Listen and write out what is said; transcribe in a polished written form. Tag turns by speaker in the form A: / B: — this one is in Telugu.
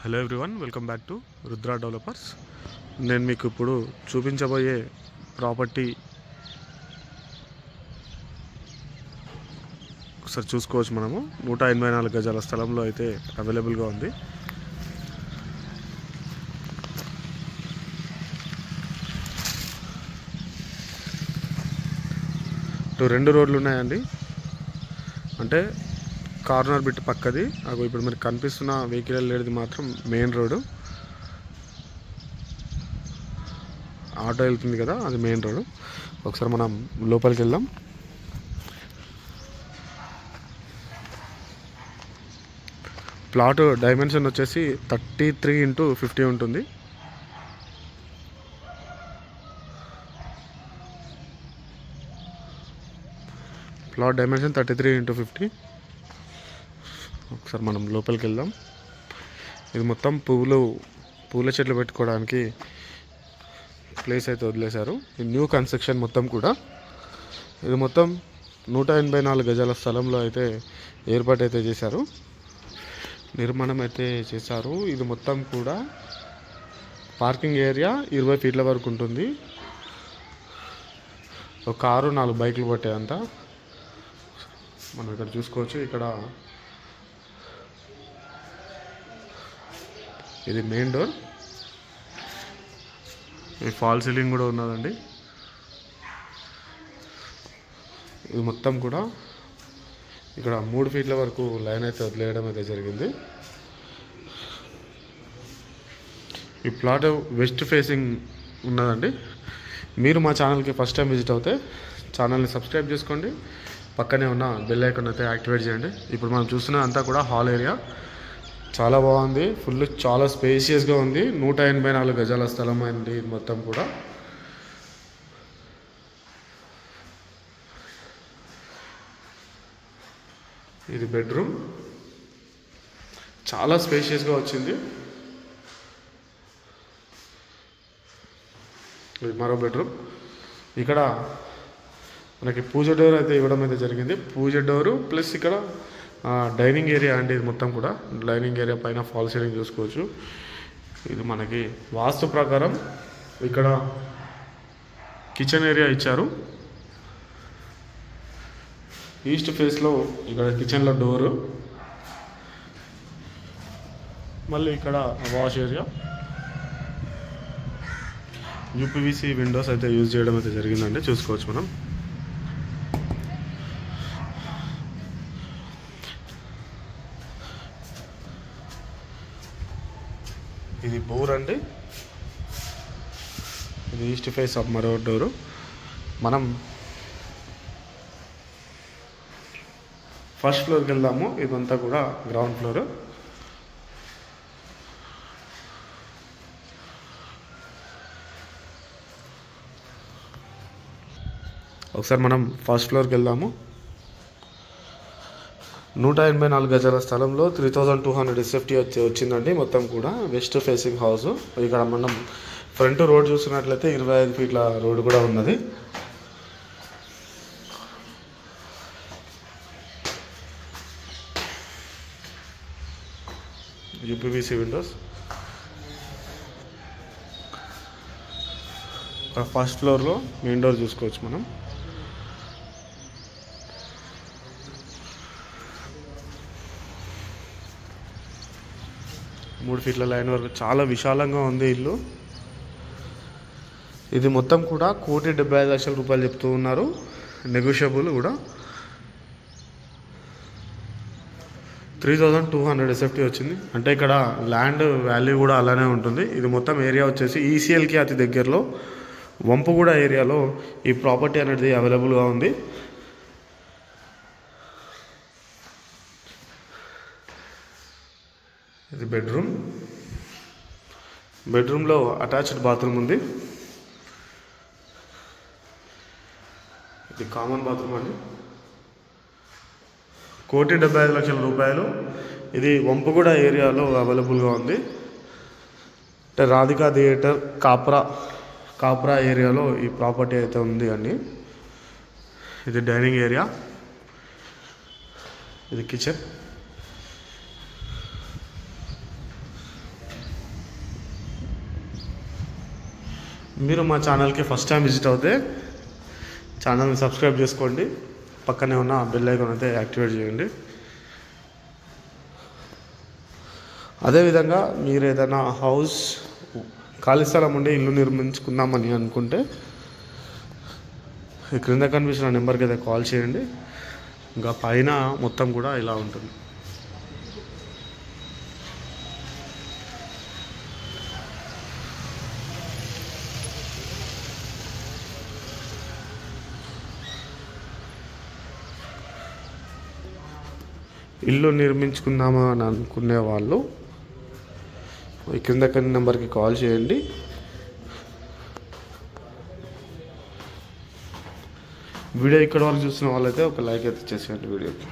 A: Hello everyone, welcome back to Rudra developers. నేను మీకు ఇప్పుడు చూపించబోయే ప్రాపర్టీ ఒకసారి చూసుకోవచ్చు. మనము 184 గజాల స్థలంలో అయితే అవైలబుల్గా ఉంది. ఇటు 2 రోడ్లు ఉన్నాయండి. అంటే కార్నర్ బిట్ పక్కది, ఇప్పుడు మనకు కనిపిస్తున్న వెహికల్ వెళ్ళేది మాత్రం మెయిన్ రోడ్డు. ఆటో వెళ్తుంది కదా, అది మెయిన్ రోడ్డు. ఒకసారి మనం లోపలికి వెళ్దాం. ప్లాట్ డైమెన్షన్ వచ్చేసి 33x50 ఉంటుంది. Plot dimension 33x50. ఒకసారి మనం లోపలికి వెళ్దాం. ఇది మొత్తం పూల చెట్లు పెట్టుకోవడానికి ప్లేస్ అయితే వదిలేశారు. ఇది న్యూ కన్స్ట్రక్షన్ మొత్తం కూడా. ఇది మొత్తం 184 గజాల స్థలంలో అయితే ఏర్పాటు అయితే చేశారు, నిర్మాణం అయితే చేశారు. ఇది మొత్తం కూడా పార్కింగ్ ఏరియా 20 ఫీట్ల వరకు ఉంటుంది. ఒక కారు 4 బైకులు పట్టాయంతా మనం ఇక్కడ చూసుకోవచ్చు. ఇక్కడ ఇది మెయిన్ డోర్. ఈ ఫాల్ సీలింగ్ కూడా ఉన్నదండి. ఇది మొత్తం కూడా ఇక్కడ 3 ఫీట్ల వరకు లైన్ అయితే వదిలేయడం అయితే జరిగింది. ఈ ప్లాట్ వెస్ట్ ఫేసింగ్ ఉన్నదండి. మీరు మా ఛానల్కి ఫస్ట్ టైం విజిట్ అవుతే ఛానల్ని సబ్స్క్రైబ్ చేసుకోండి, పక్కనే ఉన్న బెల్ ఐకాన్ అయితే యాక్టివేట్ చేయండి. ఇప్పుడు మనం చూస్తున్న అంతా కూడా హాల్ ఏరియా. చాలా బాగుంది, చాలా స్పేషియస్గా ఉంది. 184 గజాల స్థలం అయింది మొత్తం కూడా. ఇది బెడ్రూమ్, చాలా స్పేషియస్గా వచ్చింది. ఇది మరో బెడ్రూమ్. ఇక్కడ మనకి పూజ డోర్ అయితే ఇవ్వడం అయితే జరిగింది. పూజ డోరు ప్లస్ ఇక్కడ డైనింగ్ ఏరియా అండి. ఇది మొత్తం కూడా డైనింగ్ ఏరియా పైన ఫాల్ సీలింగ్ చూసుకోవచ్చు. ఇది మనకి వాస్తు ప్రకారం ఇక్కడ కిచెన్ ఏరియా ఇచ్చారు. ఈస్ట్ ఫేస్లో ఇక్కడ కిచెన్లో డోరు, మళ్ళీ ఇక్కడ వాష్ ఏరియా. యూపీవీసీ విండోస్ అయితే యూజ్ చేయడం అయితే జరిగిందండి, చూసుకోవచ్చు మనం. ఇది బోర్ అండి. ఇది ఈస్ట్ ఫేస్ ఆఫ్ మరో డోరు. మనం ఫస్ట్ ఫ్లోర్కి వెళ్దాము. ఇదంతా కూడా గ్రౌండ్ ఫ్లోర్. ఒకసారి మనం ఫస్ట్ ఫ్లోర్కి వెళ్దాము. 184 గజాల స్థలంలో 3200 SFT వచ్చిందండి మొత్తం కూడా. West facing house. ఇక్కడ మనం ఫ్రంట్ రోడ్ చూస్తున్నట్లయితే 25 ఫీట్ల రోడ్ కూడా ఉన్నది. UPVC Windows. ఫస్ట్ ఫ్లోర్లో మెయిన్ డోర్ చూసుకోవచ్చు మనం. మూడు ఫీట్ల లైన్ వరకు చాలా విశాలంగా ఉంది ఇల్లు. ఇది మొత్తం కూడా 1,75,00,000 రూపాయలు చెప్తూ ఉన్నారు, నెగోషియబుల్ కూడా. 3200 SFT వచ్చింది. అంటే ఇక్కడ ల్యాండ్ వాల్యూ కూడా అలానే ఉంటుంది. ఇది మొత్తం ఏరియా వచ్చేసి ఈసీఎల్కి అతి దగ్గరలో వంపుగూడ ఏరియాలో ఈ ప్రాపర్టీ అనేది అవైలబుల్గా ఉంది. ఇది బెడ్రూమ్. బెడ్రూమ్లో అటాచ్డ్ బాత్రూమ్ ఉంది. ఇది కామన్ బాత్రూమ్ అండి. 1,75,00,000 రూపాయలు. ఇది వంపుగూడ ఏరియాలో అవైలబుల్గా ఉంది. అంటే రాధికా థియేటర్ కాప్రా ఏరియాలో ఈ ప్రాపర్టీ అయితే ఉంది అండి. ఇది డైనింగ్ ఏరియా. ఇది కిచెన్. మీరు మా ఛానల్కి ఫస్ట్ టైం విజిట్ అవుతే ఛానల్ని సబ్స్క్రైబ్ చేసుకోండి, పక్కనే ఉన్న బెల్ ఐకాన్ అయితే యాక్టివేట్ చేయండి. అదేవిధంగా మీరు ఏదైనా హౌస్ ఖాళీ స్థలం ఉండి ఇల్లు నిర్మించుకుందామని అనుకుంటే ఈ క్రింద కనిపిస్తున్న నెంబర్కి అయితే కాల్ చేయండి. ఇంకా పైన మొత్తం కూడా ఇలా ఉంటుంది. ఇల్లు నిర్మించుకుందామా అని అనుకునే వాళ్ళు ఈ కింద నెంబర్కి కాల్ చేయండి. వీడియో ఇక్కడ వరకు చూస్తున్న వాళ్ళైతే ఒక లైక్ అయితే చేసేయండి వీడియోకి.